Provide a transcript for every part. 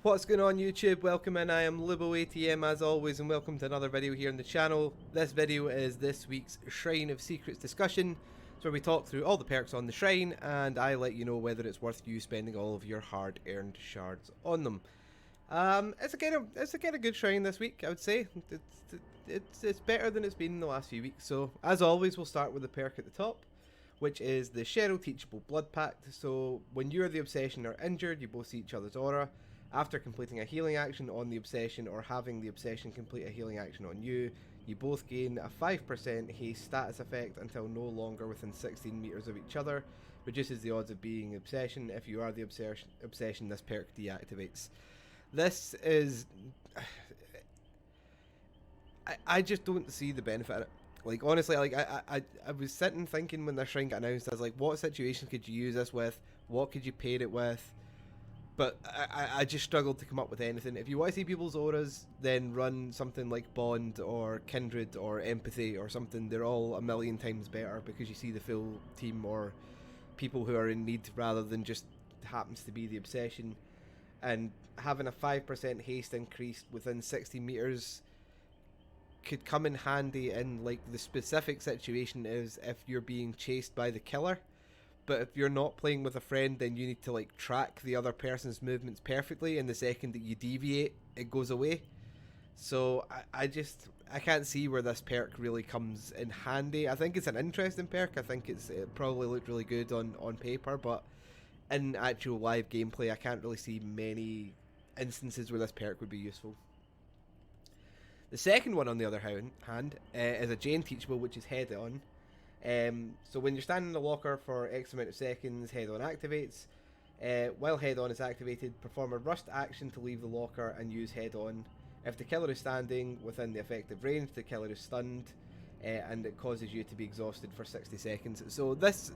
What's going on YouTube? Welcome in, I am LiboATM as always, and welcome to another video here on the channel. This video is this week's Shrine of Secrets discussion. It's where we talk through all the perks on the shrine and I let you know whether it's worth you spending all of your hard earned shards on them. It's a kind of good shrine this week, I would say. It's better than it's been in the last few weeks. So as always, we'll start with the perk at the top, which is the Cheryl Teachable Blood Pact. So when you or the Obsession are injured, you both see each other's aura. After completing a healing action on the Obsession or having the Obsession complete a healing action on you, you both gain a 5% haste status effect until no longer within 16 meters of each other. Reduces the odds of being Obsession. If you are the Obsession, this perk deactivates. This is... I just don't see the benefit of it. Like, honestly, like I was sitting thinking when the shrine got announced, I was like, what situation could you use this with? What could you pair it with? But I just struggled to come up with anything. If you want to see people's auras, then run something like Bond or Kindred or Empathy or something. They're all a million times better because you see the full team or people who are in need rather than just happens to be the Obsession. And having a 5% haste increase within 60 meters could come in handy in like the specific situation is if you're being chased by the killer. But if you're not playing with a friend, then you need to like track the other person's movements perfectly, and the second that you deviate, it goes away. So I can't see where this perk really comes in handy. I think it's an interesting perk. I think it probably looked really good on paper, but in actual live gameplay, I can't really see many instances where this perk would be useful. The second one, on the other hand, is a Jane Teachable, which is Head On. So when you're standing in the locker for X amount of seconds, Head On activates. While Head On is activated, perform a rushed action to leave the locker and use Head On. If the killer is standing within the effective range, the killer is stunned, and it causes you to be exhausted for 60 seconds. So this,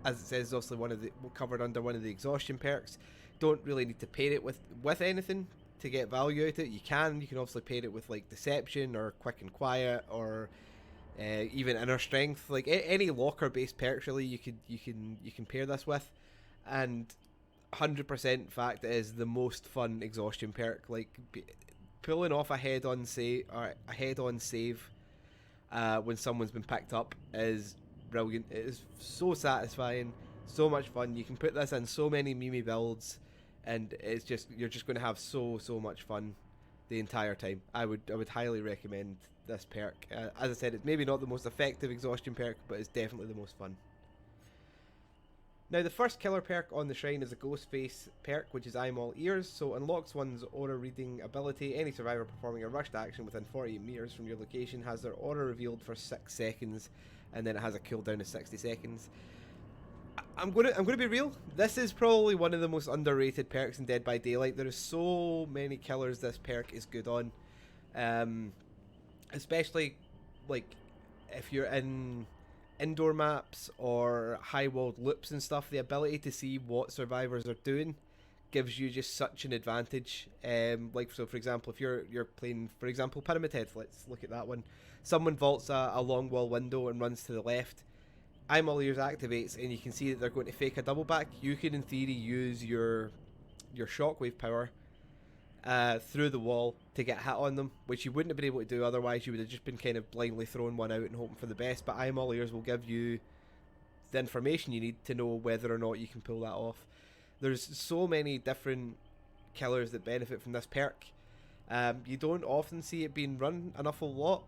as it says, is also covered under one of the exhaustion perks. Don't really need to pair it with anything to get value out of it. You can obviously pair it with like Deception or Quick and Quiet or even Inner Strength, like any locker based perks really you can pair this with, and 100% fact it is the most fun exhaustion perk. Like pulling off a head on save when someone's been picked up is brilliant. It is so satisfying, so much fun. You can put this in so many Mimi builds, and you're just going to have so much fun the entire time. I would highly recommend this perk. As I said, it's maybe not the most effective exhaustion perk, but it's definitely the most fun. Now the first killer perk on the shrine is a Ghostface perk, which is I'm All Ears. So unlocks one's aura reading ability. Any survivor performing a rushed action within 48 meters from your location has their aura revealed for 6 seconds, and then it has a cooldown of 60 seconds. I'm gonna be real. This is probably one of the most underrated perks in Dead by Daylight. There is so many killers this perk is good on, especially like if you're in indoor maps or high walled loops and stuff. The ability to see what survivors are doing gives you just such an advantage. Like so, for example, if you're playing, for example, Pyramid Head. Let's look at that one. Someone vaults a long wall window and runs to the left. I'm All Ears activates, and you can see that they're going to fake a double back. You can, in theory, use your shockwave power through the wall to get hit on them, which you wouldn't have been able to do otherwise. You would have just been kind of blindly throwing one out and hoping for the best. But I'm All Ears will give you the information you need to know whether or not you can pull that off. There's so many different killers that benefit from this perk. You don't often see it being run an awful lot.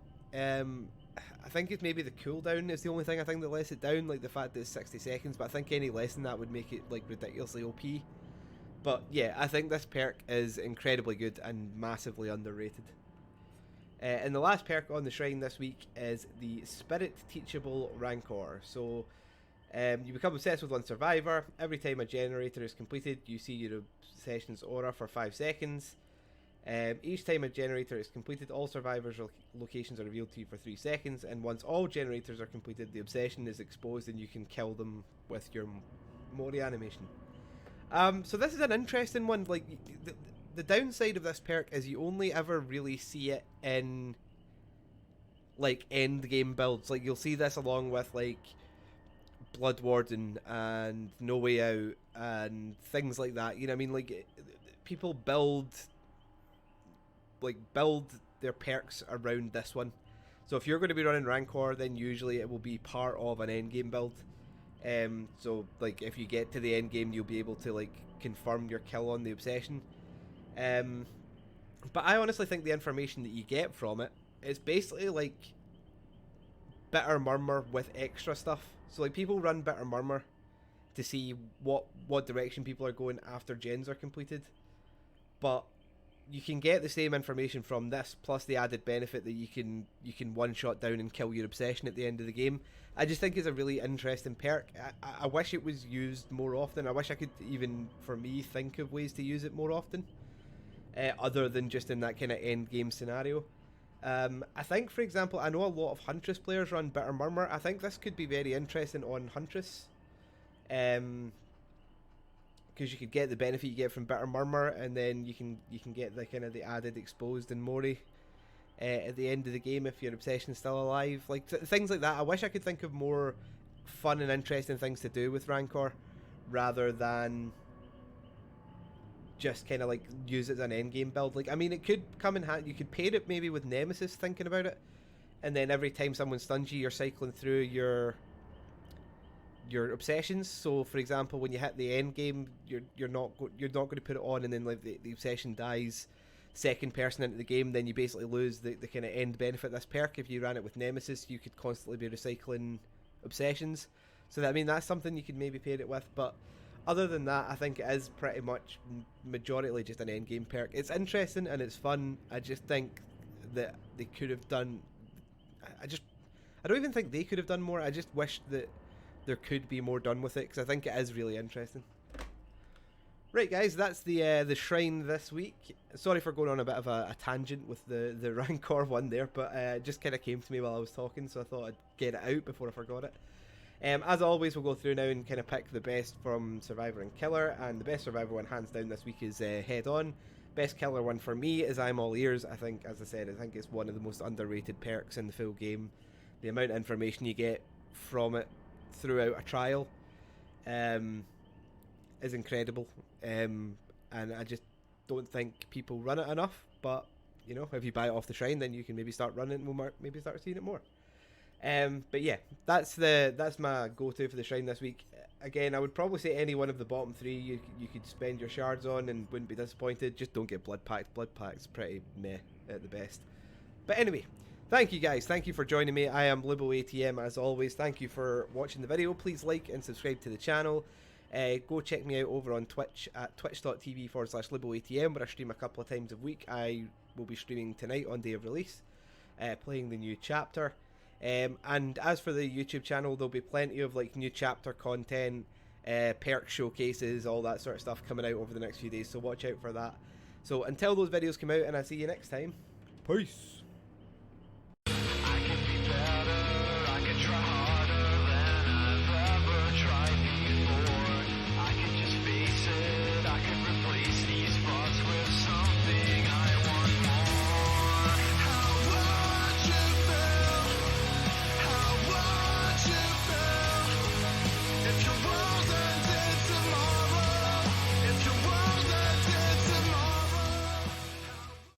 I think it's maybe the cooldown is the only thing I think that lets it down, like the fact that it's 60 seconds, but I think any less than that would make it like ridiculously OP. But yeah, I think this perk is incredibly good and massively underrated. And the last perk on the shrine this week is the Spirit Teachable Rancor. So you become obsessed with one survivor. Every time a generator is completed, you see your Obsession's aura for 5 seconds. Each time a generator is completed, all survivors' locations are revealed to you for 3 seconds, and once all generators are completed, the Obsession is exposed and you can kill them with your Mori animation. So this is an interesting one. Like the downside of this perk is you only ever really see it in like end game builds. Like you'll see this along with like Blood Warden and No Way Out and things like that. You know what I mean? Like people build their perks around this one. So if you're going to be running Rancor, then usually it will be part of an endgame build. So like if you get to the end game, you'll be able to like confirm your kill on the obsession. But I honestly think the information that you get from it is basically like Bitter Murmur with extra stuff. So like people run Bitter Murmur to see what direction people are going after gens are completed, but you can get the same information from this, plus the added benefit that you can one shot down and kill your obsession at the end of the game. I just think it's a really interesting perk. I wish it was used more often. I wish I could even, for me, think of ways to use it more often, other than just in that kind of end game scenario. I think, for example, I know a lot of Huntress players run Bitter Murmur. I think this could be very interesting on Huntress. Because you could get the benefit you get from Bitter Murmur, and then you can get the kind of the added exposed and Mori at the end of the game if your obsession's still alive, like things like that. I wish I could think of more fun and interesting things to do with Rancor, rather than just kind of like use it as an end game build. Like, I mean, it could come in handy. You could pair it maybe with Nemesis, thinking about it, and then every time someone stuns you, you're cycling through your obsessions. So for example, when you hit the end game, you're not going to put it on, and then like the obsession dies second person into the game, then you basically lose the kind of end benefit of this perk. If you ran it with Nemesis, you could constantly be recycling obsessions. So that, I mean, that's something you could maybe pair it with. But other than that, I think it is pretty much majority just an end game perk. It's interesting and it's fun. I just think that they could have done, I don't even think they could have done more. I just wish that there could be more done with it, because I think it is really interesting. Right, guys, that's the shrine this week. Sorry for going on a bit of a tangent with the Rancor one there, but it just kind of came to me while I was talking, so I thought I'd get it out before I forgot it. As always, we'll go through now and kind of pick the best from Survivor and Killer, and the best Survivor one, hands down, this week is Head On. Best Killer one for me is I'm All Ears. I think, as I said, I think it's one of the most underrated perks in the full game. The amount of information you get from it throughout a trial is incredible, and I just don't think people run it enough. But you know, if you buy it off the shrine, then you can maybe start running it, and we'll maybe start seeing it more. But yeah, that's my go-to for the shrine this week. Again, I would probably say any one of the bottom three you could spend your shards on and wouldn't be disappointed. Just don't get Blood Pact. Blood Pact's pretty meh at the best. But anyway, thank you guys. Thank you for joining me. I am LiboATM as always. Thank you for watching the video. Please like and subscribe to the channel. Go check me out over on Twitch at twitch.tv/LiboATM, where I stream a couple of times a week. I will be streaming tonight on day of release, playing the new chapter. And as for the YouTube channel, there'll be plenty of like new chapter content, perk showcases, all that sort of stuff coming out over the next few days, so watch out for that. So until those videos come out, and I'll see you next time, peace.